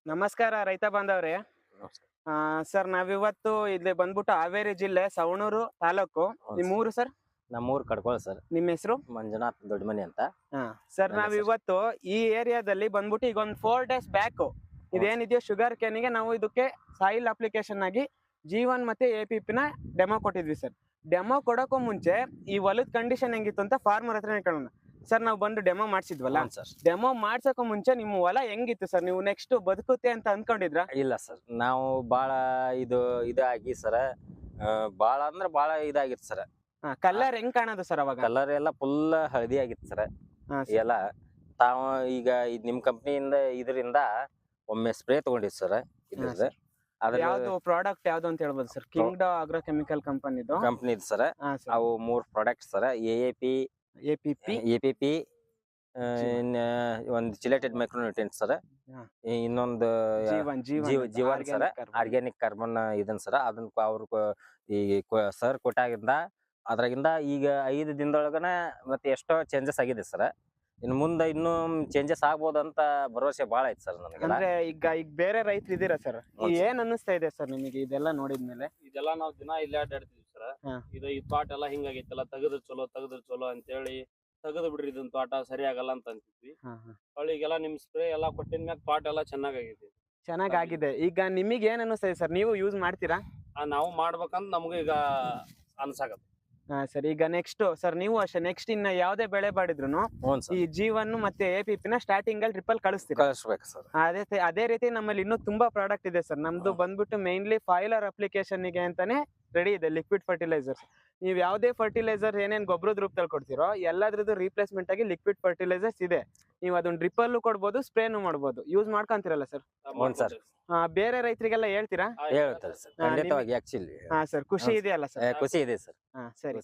ನಮಸ್ಕಾರ ರೈತ ಬಾಂಧವ್ರೆ. ನಮಸ್ಕಾರ. ಸರ್ ನಾವಿವತ್ತು ಇಲ್ಲಿ ಬಂದ್ಬಿಟ್ಟು ಹಾವೇರಿ ಜಿಲ್ಲೆ ಸವಣೂರು ತಾಲೂಕು. ನಿಮ್ ಊರು ಸರ್? ನಮ್ಮೂರ್ ಕಡ್ಕೋಳ ಸರ್. ನಿಮ್ಮ ಹೆಸರು? ಮಂಜುನಾಥ್ ದೊಡ್ಡಮನಿ ಅಂತ. ಸರ್ ನನ್ನ ನಾವಿವತ್ತು ಈ ಏರಿಯಾದಲ್ಲಿ ಬಂದ್ಬಿಟ್ಟು ಈಗ ಒಂದು 4 days ಬ್ಯಾಕ್ ಇದೇನಿದೆಯೋ ಶುಗರ್ ಕೇನಿಗೆ ನಾವು ಇದಕ್ಕೆ ಸಾಯಿಲ್ ಅಪ್ಲಿಕೇಶನ್ ಆಗಿ G1 ಮತ್ತೆ APP ನ ಡೆಮೋ ಕೊಟ್ಟಿದ್ವಿ ಸರ್. ಡೆಮೋ ಕೊಡೋಕ್ಕೂ ಮುಂಚೆ ಈ ಹೊಲದ ಕಂಡೀಷನ್ ಹೆಂಗಿತ್ತು ಅಂತ ಫಾರ್ಮರ್ ಹತ್ರ ಕೇಳೋಣ. ಸರ್ ನಾವು ಬಂದು ಡೆಮೋ ಮಾಡ್ಸಿದ್ವಲ್ಲ, ಸರ್. ಡೆಮೋ ಮಾಡ್ಸೋಕ್ಕೂ ಮುಂಚೆ ನಿಮ್ಮ ಹೊಲ ಹೆಂಗಿತ್ತು ಸರ್? ನೀವು ನೆಕ್ಸ್ಟ್ ಬದುಕುತ್ತೆ ಅಂತ ಅನ್ಕೊಂಡಿದ್ರ? ಇಲ್ಲ ಸರ್, ನಾವು ಬಾಳ ಇದಾಗಿ ಸರ, ಬಾಳ ಅಂದ್ರ ಬಾಳ ಇದಾಗಿತ್ತು ಸರ್. ಕಲರ್ ಹೆಂಗ್ ಕಾಣೋದು ಸರ್ ಅವಾಗ? ಕಲರ್ ಎಲ್ಲ ಫುಲ್ ಹಳದಿ ಆಗಿತ್ತು ಸರ್. ಹಾ, ಎಲ್ಲ ತಾವು ಈಗ ನಿಮ್ ಕಂಪ್ನಿಯಿಂದ ಇದರಿಂದ ಒಮ್ಮೆ ಸ್ಪ್ರೇ ತಗೊಂಡಿದ್ ಸರ್. ಇದ್ರದ್ದು ಅದ್ರ ಯಾವ್ದು ಪ್ರಾಡಕ್ಟ್ ಯಾವ್ದು ಅಂತ ಹೇಳ್ಬೋದು ಸರ್? ಕಿಂಗ್ಡೋ ಆಗ್ರೋ ಕೆಮಿಕಲ್ ಕಂಪನಿದು ಕಂಪ್ನಿ ಸರ್. ಅವು 3 ಪ್ರಾಡಕ್ಟ್ ಸರ್. APP APP, ಒಂದು ಚಿಲೇಟೆಡ್ ಮೈಕ್ರೋನ್ಯೂಟ್ರಿಯೆಂಟ್ ಸರ್. ಇನ್ನೊಂದು ಜೀವನ್ ಸರ್, ಆರ್ಗ್ಯಾನಿಕ್ ಕಾರ್ಬನ್ ಇದನ್ ಸರ್. ಅದನ್ನ ಅವ್ರ ಈ ಸರ್ ಕೊಟ್ಟಾಗಿಂದ ಅದ್ರಾಗಿಂದ ಈಗ 5 ದಿನದೊಳಗನ ಮತ್ತೆ ಎಷ್ಟೋ ಚೇಂಜಸ್ ಆಗಿದೆ ಸರ್. ಇನ್ನು ಮುಂದೆ ಇನ್ನೂ ಚೇಂಜಸ್ ಆಗ್ಬೋದು ಅಂತ ಭರವಸೆ ಬಾಳ ಐತಿ ಸರ್ ನನಗೆ. ಅಂದ್ರೆ ಈಗ ಬೇರೆ ರೈತರು ಇದೀರಾ ಸರ್? ಏನ್ ಅನ್ನಿಸ್ತಾ ಇದೆ ಸರ್ ನಿಮಗೆ ಇದೆಲ್ಲ ನೋಡಿದ್ಮೇಲೆ? ಇದೆಲ್ಲ ನಾವ್ ದಿನ ಇಲ್ಲೇ ಅಡ್ಡಾಡ್ತಿದ್ವಿ ಸರ್. ಇದು ಈ ತೋಟ ಎಲ್ಲ ಹಿಂಗಾಗೈತಲ್ಲ, ತೆಗದ್ರ ಚಲೋ ಅಂತೇಳಿ ತೆಗದ್ ಬಿಡ್ರಿ, ಇದನ್ ತೋಟ ಸರಿ ಆಗಲ್ಲ ಅಂತ ಅಂತಿದ್ವಿ. ಈಗೆಲ್ಲ ನಿಮ್ ಸ್ಪ್ರೇ ಎಲ್ಲಾ ಕೊಟ್ಟಿನ ಮ್ಯಾಗ ತೋಟ ಎಲ್ಲ ಚೆನ್ನಾಗೈತಿ. ಚೆನ್ನಾಗಾಗಿದೆ. ಈಗ ನಿಮಗೆ ಏನ್ ಅನ್ನಿಸ್ತಾ ಇದೆ ಸರ್? ನೀವು ಯೂಸ್ ಮಾಡ್ತೀರಾ? ನಾವು ಮಾಡ್ಬೇಕಂತ ನಮ್ಗೆ ಈಗ ಅನ್ಸಾಕತ್ತ. ಸರ್ ಈಗ ನೆಕ್ಸ್ಟ್ ಸರ್ ನೀವು ಅಷ್ಟೇ ನೆಕ್ಸ್ಟ್ ಇನ್ನ ಯಾವ್ದೇ ಬೆಳೆ ಬಾಡಿದ್ರು ಈ G1 ಮತ್ತೆ APP ನ ಸ್ಟಾರ್ಟಿಂಗ್ ಅಲ್ಲಿ ಟ್ರಿಪಲ್ ಕಳಿಸ್ತೀರಾ? ಕಳಿಸ್ಬೇಕು ಸರ್. ಅದೇ ರೀತಿ ನಮ್ಮಲ್ಲಿ ಇನ್ನೂ ತುಂಬಾ ಪ್ರಾಡಕ್ಟ್ ಇದೆ ಸರ್. ನಮ್ದು ಬಂದ್ಬಿಟ್ಟು ಮೇನ್ಲಿ ಫಾಯಿಲರ್ ಅಪ್ಲಿಕೇಶನ್ ಗೆ ಅಂತಾನೆ ರೆಡಿ ಇದೆ ಲಿಕ್ವಿಡ್ ಫರ್ಟಿಲೈಸರ್ಸ್. ನೀವು ಯಾವ್ದೇ ಫರ್ಟಿಲೈಸರ್ ಏನೇನ್ ಗೊಬ್ಬರದ ರೂಪದಲ್ಲಿ ಕೊಡ್ತೀರೋ ಎಲ್ಲದ್ರದ್ದು ರೀಪ್ಲೇಸ್ಮೆಂಟ್ ಆಗಿ ಲಿಕ್ವಿಡ್ ಫರ್ಟಿಲೈಸರ್ಸ್ ಇದೆ. ನೀವು ಅದನ್ನ ಡ್ರಿಪ್ಪಲ್ಲೂ ಕೊಡ್ಬೋದು, ಸ್ಪ್ರೇನು ಮಾಡ್ಬೋದು. ಯೂಸ್ ಮಾಡ್ಕೊಂತೀರಲ್ಲ ಸರ್? ಸರ್. ಬೇರೆ ರೈತರಿಗೆಲ್ಲ ಹೇಳ್ತೀರಾ? ಹೇಳ್ತಾರೆ ಸರ್, ಖಂಡಿತವಾಗಿ. ಆಕ್ಚುಲಿ ಸರ್ ಖುಷಿ ಇದೆಯಲ್ಲ ಸರ್? ಖುಷಿ ಇದೆ ಸರ್. ಸರಿ.